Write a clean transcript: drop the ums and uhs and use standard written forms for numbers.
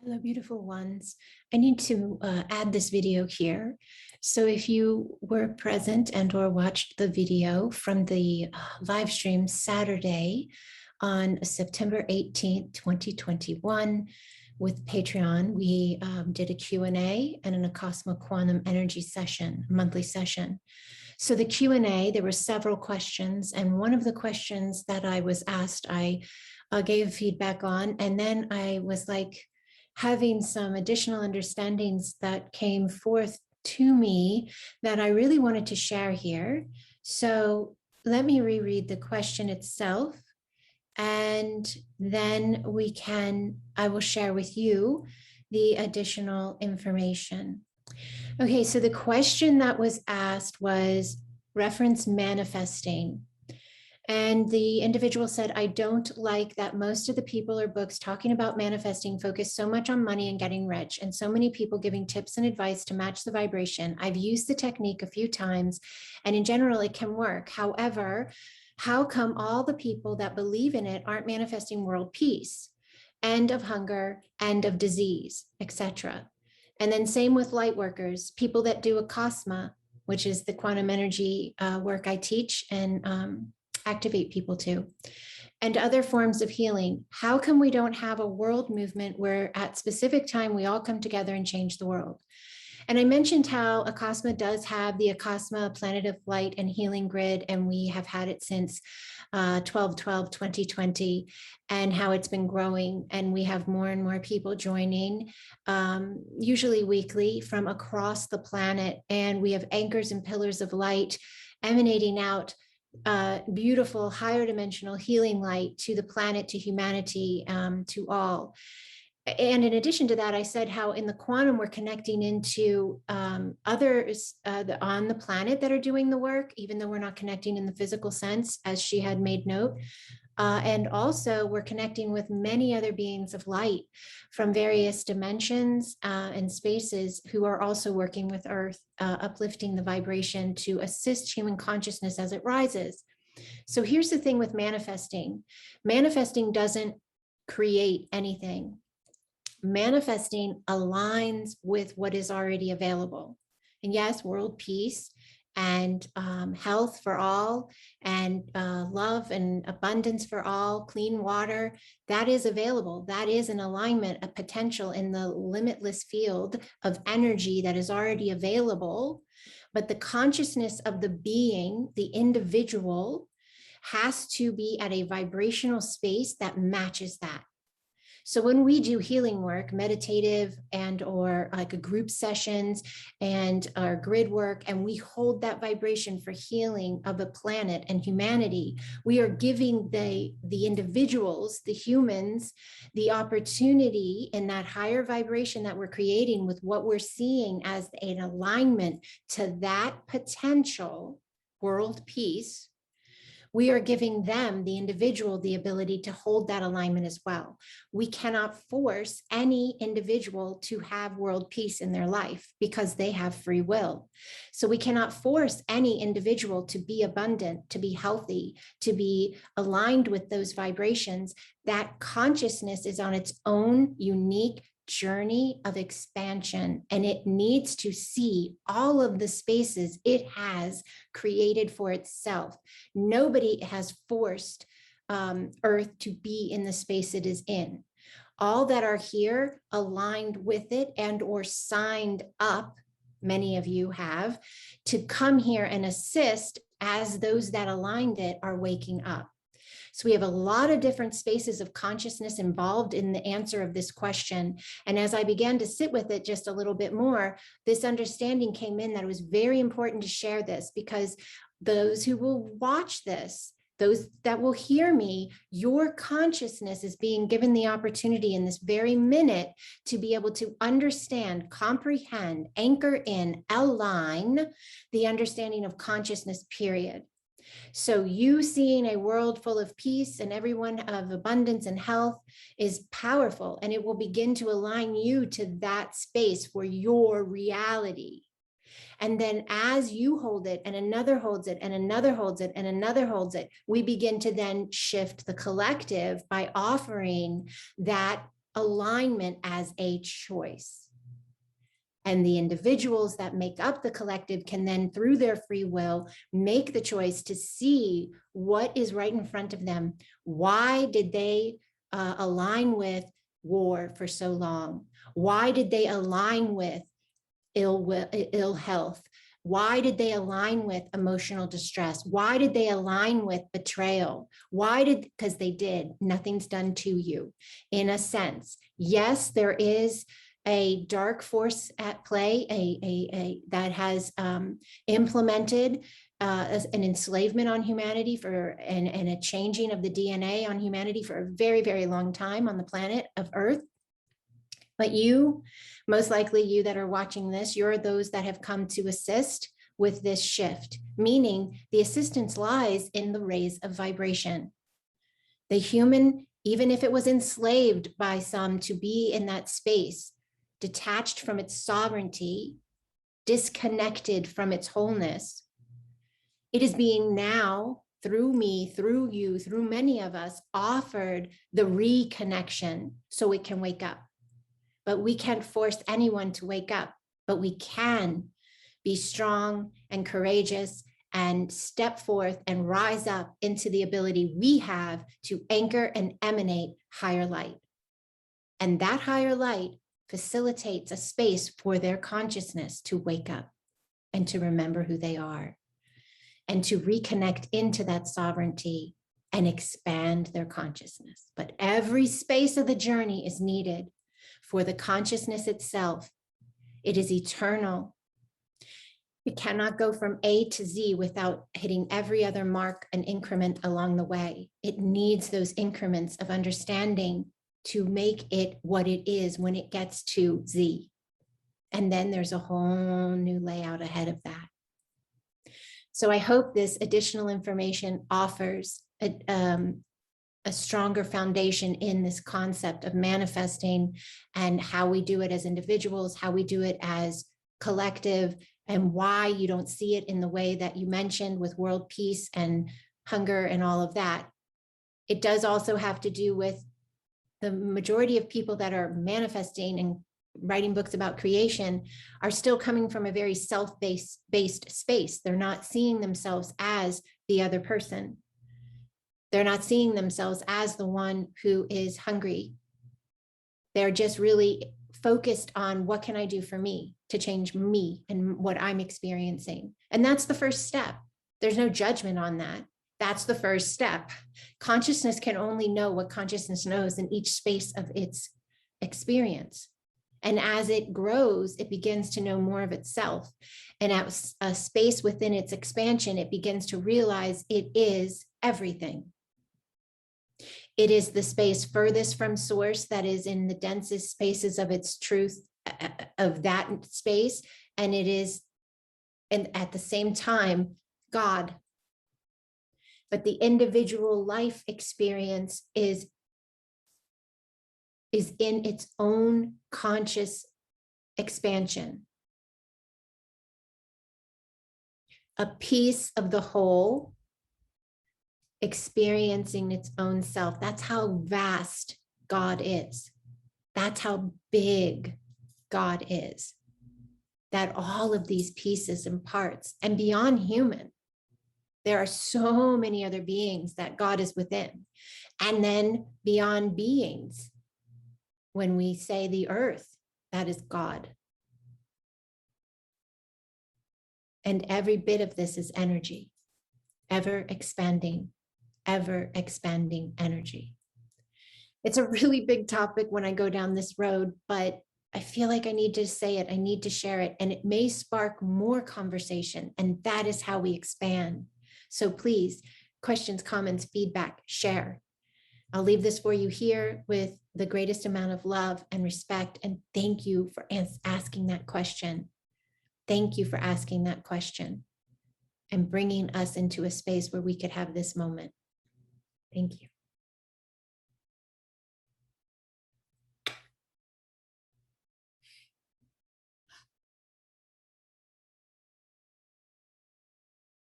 Hello, beautiful ones. I need to add this video here. So if you were present and or watched the video from the live stream Saturday on September 18th, 2021 with Patreon, we did a Q&A and an Acasma quantum energy session, monthly session. So the Q&A, there were several questions, and one of the questions that I was asked, I gave feedback on, and then I was like, having some additional understandings that came forth to me that I really wanted to share here. So let me reread the question itself, and then I will share with you the additional information. Okay, so the question that was asked was reference manifesting. And the individual said, I don't like that most of the people or books talking about manifesting focus so much on money and getting rich, and so many people giving tips and advice to match the vibration. I've used the technique a few times, and in general, it can work. However, how come all the people that believe in it aren't manifesting world peace, end of hunger, end of disease, etc.? And then same with light workers, people that do Acasma, which is the quantum energy work I teach and activate people to, and other forms of healing. How come we don't have a world movement where at specific time we all come together and change the world? And I mentioned how Acasma does have the Acasma Planet of Light and Healing Grid, and we have had it since 12/12/2020, and how it's been growing, and we have more and more people joining, usually weekly from across the planet, and we have anchors and pillars of light emanating out beautiful higher dimensional healing light to the planet, to humanity, to all. And in addition to that, I said how in the quantum we're connecting into others on the planet that are doing the work, even though we're not connecting in the physical sense, as she had made note. And also we're connecting with many other beings of light from various dimensions and spaces who are also working with Earth, uplifting the vibration to assist human consciousness as it rises. So here's the thing with manifesting. Manifesting doesn't create anything. Manifesting aligns with what is already available. And yes, world peace and health for all, and love and abundance for all, clean water, that is available. That is an alignment, a potential in the limitless field of energy that is already available. But the consciousness of the being, the individual, has to be at a vibrational space that matches that. So when we do healing work, meditative and or like a group sessions and our grid work, and we hold that vibration for healing of a planet and humanity, we are giving the individuals, the humans, the opportunity in that higher vibration that we're creating with what we're seeing as an alignment to that potential world peace. We are giving them, the individual, the ability to hold that alignment as well. We cannot force any individual to have world peace in their life because they have free will. So we cannot force any individual to be abundant, to be healthy, to be aligned with those vibrations. That consciousness is on its own unique journey of expansion, and it needs to see all of the spaces it has created for itself. Nobody has forced Earth to be in the space it is in. All that are here aligned with it and or signed up, many of you have, to come here and assist as those that aligned it are waking up. So we have a lot of different spaces of consciousness involved in the answer of this question. And as I began to sit with it just a little bit more, this understanding came in that it was very important to share this, because those who will watch this, those that will hear me, your consciousness is being given the opportunity in this very minute to be able to understand, comprehend, anchor in, align the understanding of consciousness, period. So you seeing a world full of peace and everyone of abundance and health is powerful, and it will begin to align you to that space for your reality. And then as you hold it and another holds it and another holds it and another holds it, we begin to then shift the collective by offering that alignment as a choice. And the individuals that make up the collective can then, through their free will, make the choice to see what is right in front of them. Why did they align with war for so long? Why did they align with ill health? Why did they align with emotional distress? Why did they align with betrayal? Because they did. Nothing's done to you. In a sense, yes, there is a dark force at play, that has implemented an enslavement on humanity and a changing of the DNA on humanity for a very, very long time on the planet of Earth. But you, most likely you that are watching this, you're those that have come to assist with this shift, meaning the assistance lies in the raise of vibration. The human, even if it was enslaved by some to be in that space, detached from its sovereignty, disconnected from its wholeness, it is being now, through me, through you, through many of us, offered the reconnection so it can wake up. But we can't force anyone to wake up, but we can be strong and courageous and step forth and rise up into the ability we have to anchor and emanate higher light. And that higher light facilitates a space for their consciousness to wake up and to remember who they are and to reconnect into that sovereignty and expand their consciousness. But every space of the journey is needed for the consciousness itself. It is eternal. It cannot go from A to Z without hitting every other mark and increment along the way. It needs those increments of understanding to make it what it is when it gets to Z. And then there's a whole new layout ahead of that. So I hope this additional information offers a stronger foundation in this concept of manifesting and how we do it as individuals, how we do it as collective, and why you don't see it in the way that you mentioned with world peace and hunger and all of that. It does also have to do with the majority of people that are manifesting and writing books about creation are still coming from a very self-based space. They're not seeing themselves as the other person. They're not seeing themselves as the one who is hungry. They're just really focused on what can I do for me to change me and what I'm experiencing. And that's the first step. There's no judgment on that. That's the first step. Consciousness can only know what consciousness knows in each space of its experience. And as it grows, it begins to know more of itself. And at a space within its expansion, it begins to realize it is everything. It is the space furthest from source that is in the densest spaces of its truth of that space. And it is, and at the same time, God. But the individual life experience is in its own conscious expansion. A piece of the whole experiencing its own self. That's how vast God is. That's how big God is. That all of these pieces and parts, and beyond human, there are so many other beings that God is within. And then beyond beings, when we say the earth, that is God. And every bit of this is energy, ever expanding energy. It's a really big topic when I go down this road, but I feel like I need to say it, I need to share it, and it may spark more conversation, and that is how we expand. So please, questions, comments, feedback, share. I'll leave this for you here with the greatest amount of love and respect, and thank you for asking that question. Thank you for asking that question and bringing us into a space where we could have this moment. Thank you.